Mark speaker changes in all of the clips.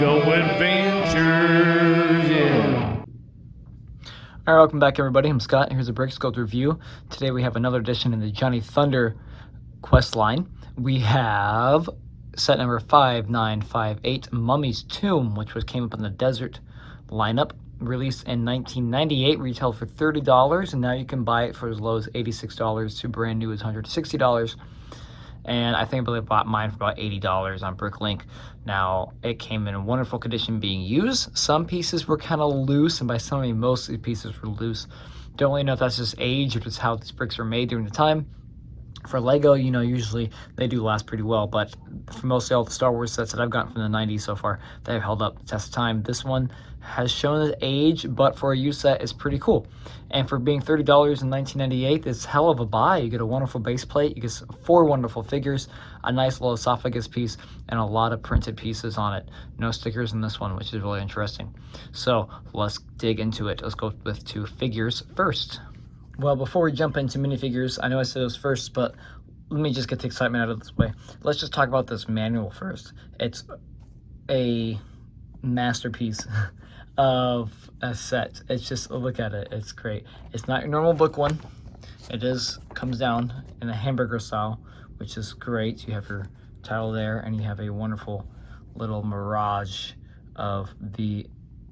Speaker 1: Lego Adventures, yeah.
Speaker 2: Alright, welcome back everybody. I'm Scott, and here's a Brick Sculpt review. Today we have another edition in the Johnny Thunder quest line. We have set number 5958, Mummy's Tomb, which came up in the Desert lineup. Released in 1998, retailed for $30, and now you can buy it for as low as $86 to brand new as $160. And I think I believe bought mine for about $80 on Bricklink. Now, it came in wonderful condition being used. Some pieces were kind of loose, and by some I mean most of the pieces were loose. Don't really know if that's just age or just how these bricks were made during the time. For Lego, you know, usually they do last pretty well, but for mostly all the Star Wars sets that I've gotten from the 90s so far, they've held up the test of time. This one has shown its age, but for a used set, it's pretty cool. And for being $30 in 1998, it's hell of a buy. You get a wonderful base plate, you get 4 wonderful figures, a nice little esophagus piece, and a lot of printed pieces on it. No stickers in this one, which is really interesting. So let's dig into it. Let's go with 2 figures first. Well, before we jump into minifigures, I know I said it was first, but let me just get the excitement out of this way. Let's just talk about this manual first. It's a masterpiece of a set. It's just, look at it, it's great. It's not your normal book one. It comes down in a hamburger style, which is great. You have your title there, and you have a wonderful little mirage of the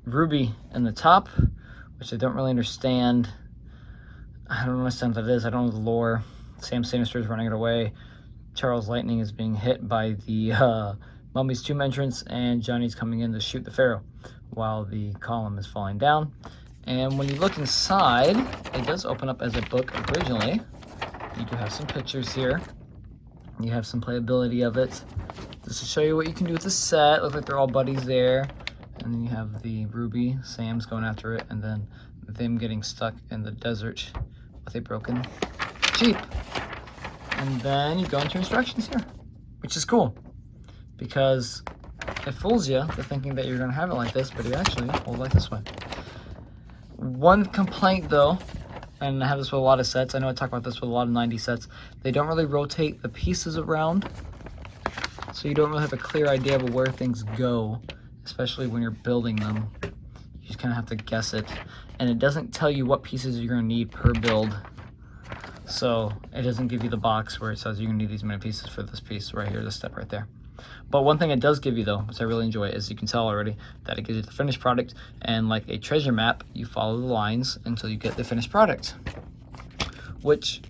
Speaker 2: ruby in the top, which I don't really understand. I don't understand what that is. I don't know the lore. Sam Sinister is running it away. Charles Lightning is being hit by the Mummy's Tomb entrance, and Johnny's coming in to shoot the Pharaoh while the column is falling down. And when you look inside, it does open up as a book originally. You do have some pictures here. You have some playability of it. Just to show you what you can do with the set. Looks like they're all buddies there. And then you have the ruby. Sam's going after it, and then them getting stuck in the desert with a broken Jeep. And then you go into instructions here, which is cool because it fools you to thinking that you're going to have it like this, but you actually hold it like this way. One complaint though, and I have this with a lot of sets, I know I talk about this with a lot of 90 sets, they don't really rotate the pieces around, so you don't really have a clear idea of where things go, especially when you're building them. You just kind of have to guess it, and it doesn't tell you what pieces you're going to need per build. So it doesn't give you the box where it says you're going to need these many pieces for this piece right here, this step right there. But one thing it does give you though, which I really enjoy, is you can tell already that it gives you the finished product, and like a treasure map, you follow the lines until you get the finished product, which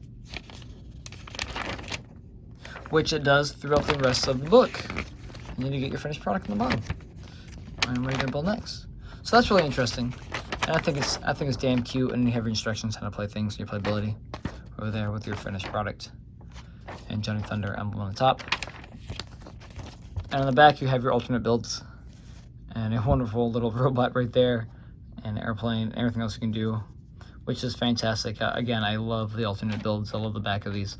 Speaker 2: it does throughout the rest of the book. And then you get your finished product on the bottom. And what are you going to build next? So that's really interesting. And I think it's damn cute, and you have your instructions how to play things, your playability over there with your finished product and Johnny Thunder emblem on the top. And on the back you have your alternate builds and a wonderful little robot right there, and airplane, everything else you can do, which is fantastic. Again, I love the alternate builds. I love the back of these.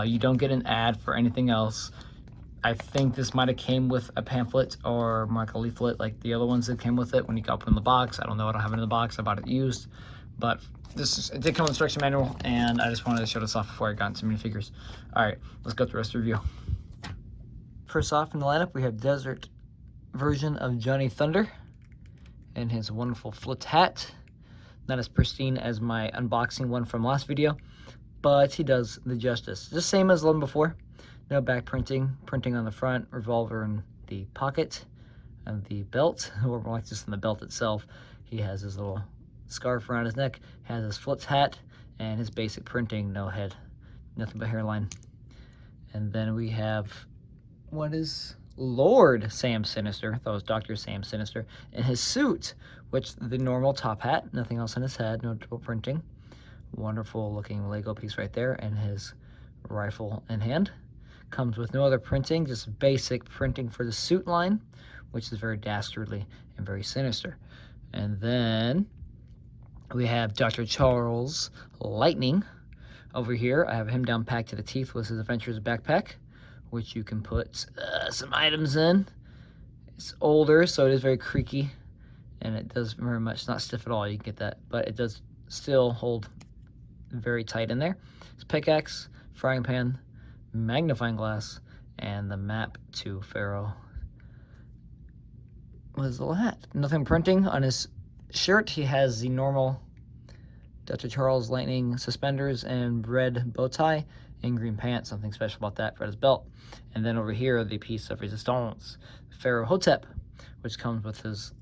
Speaker 2: You don't get an ad for anything else. I think this might have came with a pamphlet or like a leaflet like the other ones that came with it when you got put in the box. I don't know, I don't have it in the box, I bought it used. But it did come with an instruction manual, and I just wanted to show this off before I got into minifigures. Alright, let's go through the rest of the review. First off in the lineup, we have Desert version of Johnny Thunder and his wonderful flit hat. Not as pristine as my unboxing one from last video, but he does the justice. Just same as the one before. No back printing on the front, revolver in the pocket, and the belt, or more like just in the belt itself. He has his little scarf around his neck, has his flit's hat, and his basic printing, no head, nothing but hairline. And then we have, what is Lord Sam Sinister, I thought it was Dr. Sam Sinister, in his suit, which the normal top hat, nothing else on his head, no double printing. Wonderful looking Lego piece right there, and his rifle in hand. Comes with no other printing, just basic printing for the suit line, which is very dastardly and very sinister. And then we have Dr. Charles Lightning over here. I have him down packed to the teeth with his Adventures backpack, which you can put some items in. It's older, so it is very creaky, and it does very much, not stiff at all, you can get that, but it does still hold very tight in there. It's pickaxe, frying pan, magnifying glass, and the map to Pharaoh. with his little hat. Nothing printing on his shirt. He has the normal Dr. Charles Lightning suspenders and red bow tie and green pants. Something special about that for his belt. And then over here, the piece of resistance, Pharaoh Hotep, which comes with his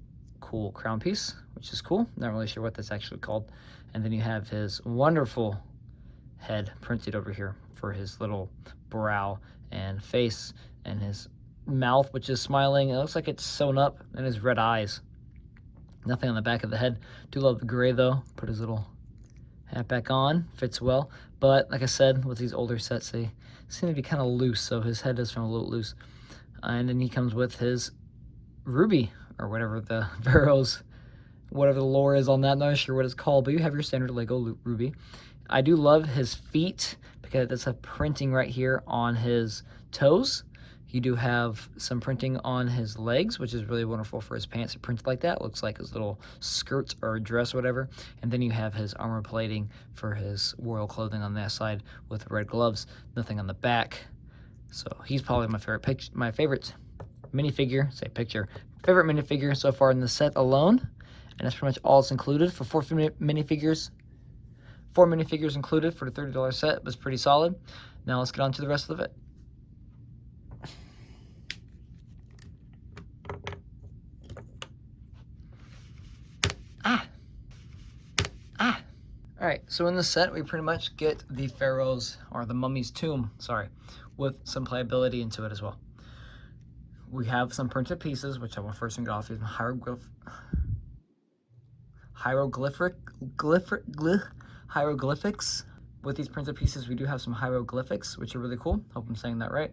Speaker 2: cool crown piece, which is cool. Not really sure what that's actually called. And then you have his wonderful head printed over here for his little brow and face, and his mouth, which is smiling. It looks like it's sewn up, and his red eyes. Nothing on the back of the head. Do love the gray though. Put his little hat back on, fits well. But like I said, with these older sets, they seem to be kind of loose, so his head does feel a little loose. And then he comes with his ruby, or whatever the Pharaoh's, whatever the lore is on that. I'm not sure what it's called, but you have your standard Lego ruby. I do love his feet because it does have printing right here on his toes. You do have some printing on his legs, which is really wonderful for his pants to print like that. Looks like his little skirt or dress or whatever. And then you have his armor plating for his royal clothing on that side with red gloves. Nothing on the back. So he's probably my favorite minifigure. Favorite minifigure so far in the set alone. And that's pretty much all it's included for 4 minifigures. 4 minifigures included for the $30 set. It was pretty solid. Now let's get on to the rest of it. Alright, so in the set we pretty much get the Pharaoh's, or the mummy's tomb, sorry, with some playability into it as well. We have some printed pieces, which I will first get off. Hieroglyphics. With these printed pieces, we do have some hieroglyphics, which are really cool. Hope I'm saying that right.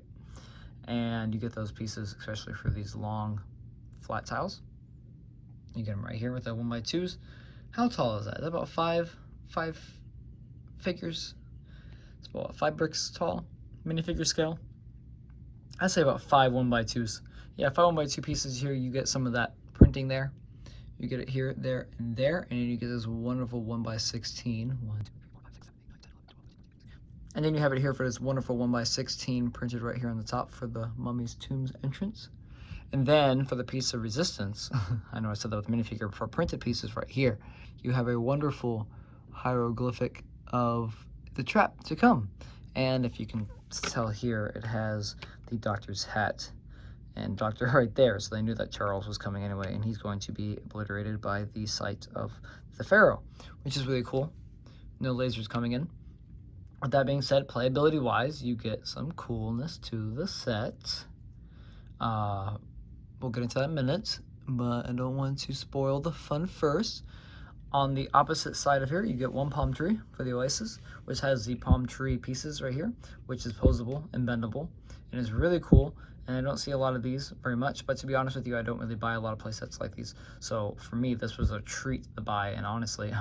Speaker 2: And you get those pieces, especially for these long flat tiles. You get them right here with the 1x2s. How tall is that? Is that about five figures? It's about 5 bricks tall, minifigure scale. I'd say about 5 1x2s. Yeah, 5 1x2 pieces here. You get some of that printing there. You get it here, there, and there, and you get this wonderful 1x16. And then you have it here for this wonderful 1x16 printed right here on the top for the mummy's tomb's entrance. And then for the piece of resistance, I know I said that with minifigure, for printed pieces right here, you have a wonderful hieroglyphic of the trap to come. And if you can tell here, it has the doctor's hat and doctor right there. So they knew that Charles was coming anyway, and he's going to be obliterated by the sight of the Pharaoh, which is really cool. No lasers coming in. With that being said, playability wise, you get some coolness to the set. We'll get into that in a minute, but I don't want to spoil the fun first. On the opposite side of here, you get one palm tree for the Oasis, which has the palm tree pieces right here, which is posable and bendable, and is really cool. And I don't see a lot of these very much, but to be honest with you, I don't really buy a lot of playsets like these. So for me, this was a treat to buy, and honestly,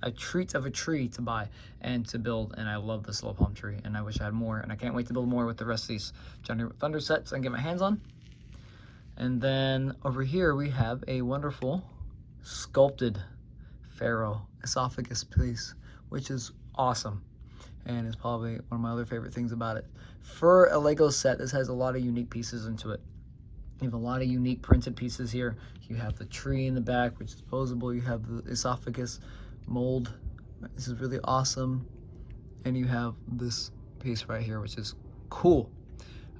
Speaker 2: a treat of a tree to buy and to build. And I love this little palm tree, and I wish I had more, and I can't wait to build more with the rest of these Johnny Thunder sets and get my hands on. And then over here, we have a wonderful sculpted Pharaoh esophagus piece, which is awesome, and is probably one of my other favorite things about it. For a Lego set, this has a lot of unique pieces into it. You have a lot of unique printed pieces here. You have the tree in the back, which is posable. You have the esophagus mold. This is really awesome. And you have this piece right here, which is cool.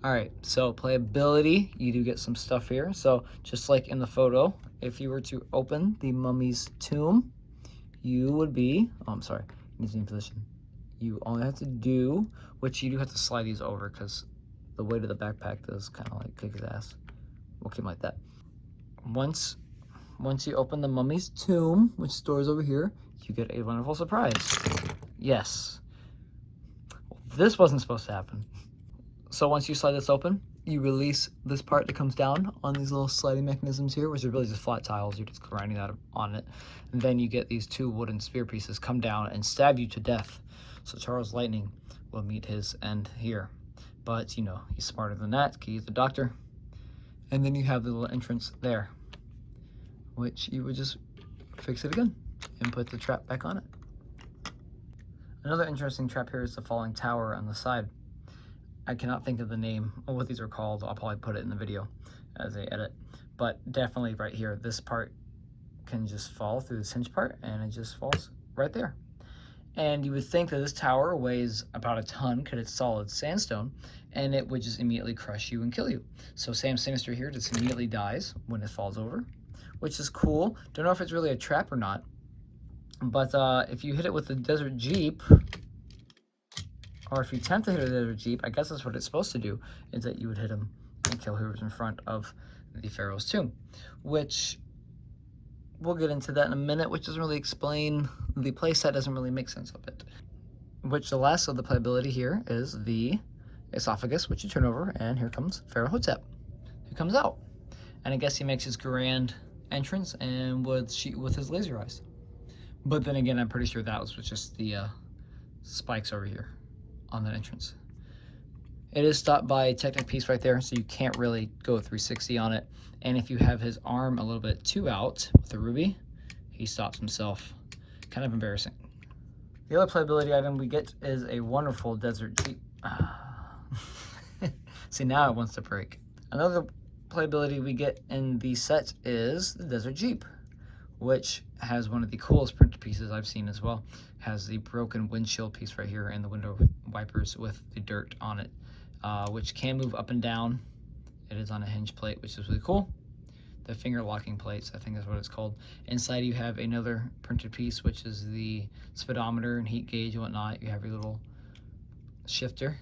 Speaker 2: All right, so playability, you do get some stuff here. So just like in the photo, if you were to open the mummy's tomb, you would be, oh, I'm sorry, needs to be in position. You only have to do, which you do have to slide these over because the weight of the backpack does kind of like kick his ass. We'll keep him like that. Once you open the mummy's tomb, which stores over here, you get a wonderful surprise. Yes. Well, this wasn't supposed to happen. So once you slide this open, you release this part that comes down on these little sliding mechanisms here, which are really just flat tiles. You're just grinding that on it. And then you get these 2 wooden sphere pieces come down and stab you to death. So Charles Lightning will meet his end here. But, you know, he's smarter than that. He's the doctor. And then you have the little entrance there, which you would just fix it again and put the trap back on it. Another interesting trap here is the falling tower on the side. I cannot think of the name of what these are called. I'll probably put it in the video as I edit. but definitely right here, this part can just fall through this hinge part, and it just falls right there. And you would think that this tower weighs about a ton because it's solid sandstone, and it would just immediately crush you and kill you. So Sam Sinister here just immediately dies when it falls over, which is cool. Don't know if it's really a trap or not, but if you hit it with the Desert Jeep, or if you attempt to hit a Desert Jeep, I guess that's what it's supposed to do, is that you would hit him and kill whoever's in front of the Pharaoh's tomb, which we'll get into that in a minute, which doesn't really explain, the playset doesn't really make sense of it. Which the last of the playability here is the esophagus, which you turn over, and here comes Pharaoh Hotep, who comes out. And I guess he makes his grand entrance and with his laser eyes. But then again, I'm pretty sure that was just the spikes over here on that entrance. It is stopped by a Technic piece right there, so you can't really go 360 on it. And if you have his arm a little bit too out with the ruby, he stops himself. Kind of embarrassing. The other playability item we get is a wonderful Desert Jeep. See, now it wants to break. Another playability we get in the set is the Desert Jeep, which has one of the coolest printed pieces I've seen as well. Has the broken windshield piece right here and the window wipers with the dirt on it, which can move up and down. It is on a hinge plate, which is really cool. The finger locking plates, I think is what it's called. Inside you have another printed piece, which is the speedometer and heat gauge and whatnot. You have your little shifter.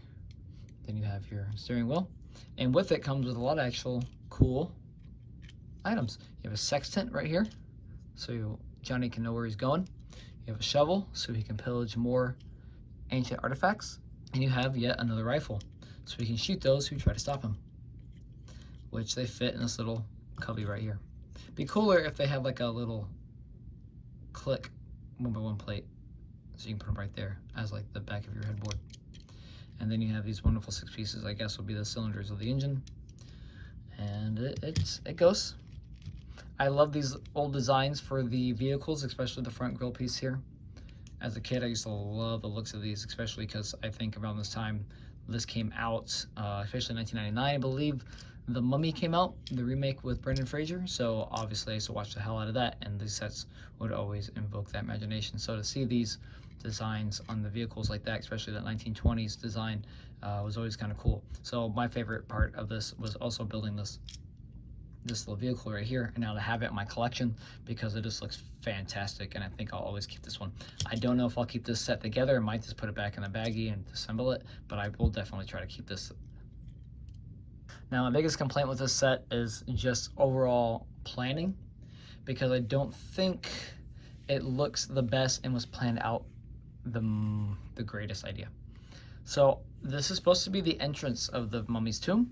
Speaker 2: Then you have your steering wheel. And with it comes with a lot of actual cool items. You have a sextant right here, so Johnny can know where he's going. You have a shovel, so he can pillage more ancient artifacts. And you have yet another rifle, so he can shoot those who try to stop him, which they fit in this little cubby right here. Be cooler if they had like a little click 1x1 plate, so you can put them right there as like the back of your headboard. And then you have these wonderful 6 pieces, I guess will be the cylinders of the engine. And it goes. I love these old designs for the vehicles, especially the front grille piece here. As a kid, I used to love the looks of these, especially because I think around this time this came out, especially in 1999, I believe. The Mummy came out, the remake with Brendan Fraser, so obviously I used to watch the hell out of that, and these sets would always invoke that imagination. So to see these designs on the vehicles like that, especially that 1920s design, was always kind of cool. So my favorite part of this was also building this little vehicle right here, and now to have it in my collection because it just looks fantastic, and I think I'll always keep this one. I don't know if I'll keep this set together. I might just put it back in the baggie and assemble it, but I will definitely try to keep this. Now, my biggest complaint with this set is just overall planning, because I don't think it looks the best and was planned out the greatest idea. So this is supposed to be the entrance of the mummy's tomb,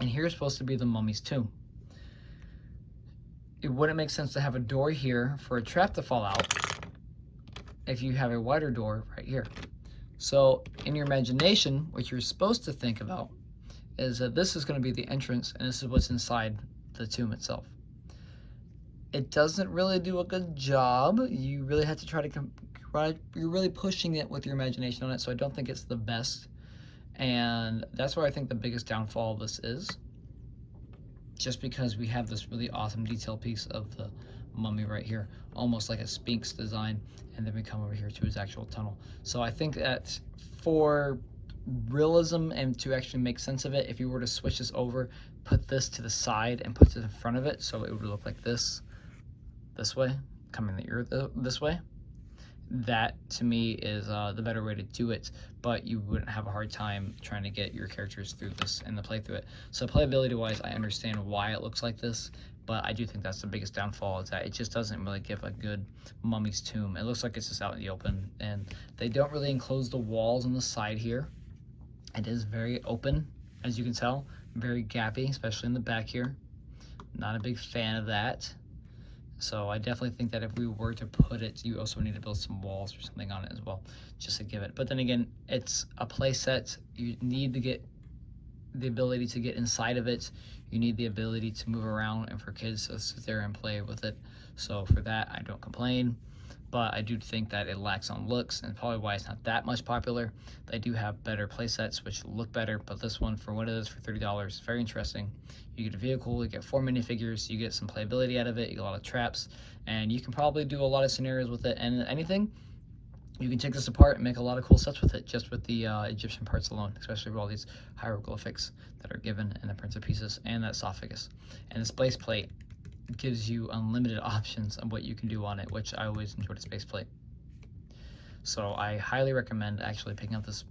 Speaker 2: and here's supposed to be the mummy's tomb. It wouldn't make sense to have a door here for a trap to fall out if you have a wider door right here. So in your imagination, what you're supposed to think about is that this is going to be the entrance, and this is what's inside the tomb itself. It doesn't really do a good job. You really have to try to, you're really pushing it with your imagination on it, so I don't think it's the best. And that's where I think the biggest downfall of this is. Just because we have this really awesome detail piece of the mummy right here, almost like a Sphinx design, and then we come over here to his actual tunnel. So I think that for realism and to actually make sense of it, if you were to switch this over, put this to the side and put it in front of it, so it would look like this way, coming the ear this way, that to me is the better way to do it, but you wouldn't have a hard time trying to get your characters through this and to play through it. So playability wise, I understand why it looks like this, but I do think that's the biggest downfall, is that it just doesn't really give a good mummy's tomb. It looks like it's just out in the open, and they don't really enclose the walls on the side here. It is very open, as you can tell, very gappy, especially in the back here. Not a big fan of that. So I definitely think that if we were to put it, you also need to build some walls or something on it as well, just to give it. But then again, it's a play set. You need to get the ability to get inside of it. You need the ability to move around and for kids to sit there and play with it. So for that, I don't complain. But I do think that it lacks on looks, and probably why it's not that much popular. They do have better playsets which look better, but this one, for what it is, for $30, very interesting. You get a vehicle, you get 4 minifigures, you get some playability out of it, you get a lot of traps, and you can probably do a lot of scenarios with it. And anything, you can take this apart and make a lot of cool sets with it, just with the Egyptian parts alone, especially with all these hieroglyphics that are given in the printed pieces, and that esophagus. And this base plate gives you unlimited options on what you can do on it, which I always enjoyed a base plate. So I highly recommend actually picking up this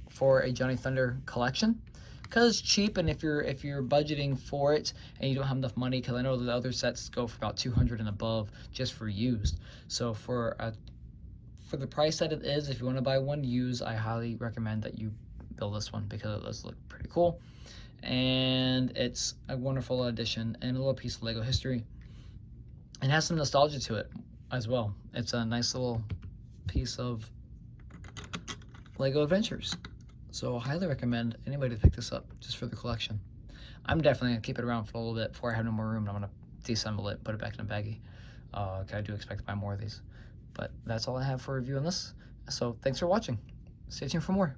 Speaker 2: for a Johnny Thunder collection, because it's cheap, and if you're budgeting for it and you don't have enough money, because I know the other sets go for about $200 and above just for used. So for the price that it is, if you want to buy one used, I highly recommend that you build this one, because it does look pretty cool. And it's a wonderful addition and a little piece of Lego history, and has some nostalgia to it as well. It's a nice little piece of Lego Adventures. So I highly recommend anybody to pick this up just for the collection. I'm definitely going to keep it around for a little bit before I have no more room. I'm going to disassemble it, put it back in a baggie. I do expect to buy more of these. But that's all I have for a review on this. So thanks for watching. Stay tuned for more.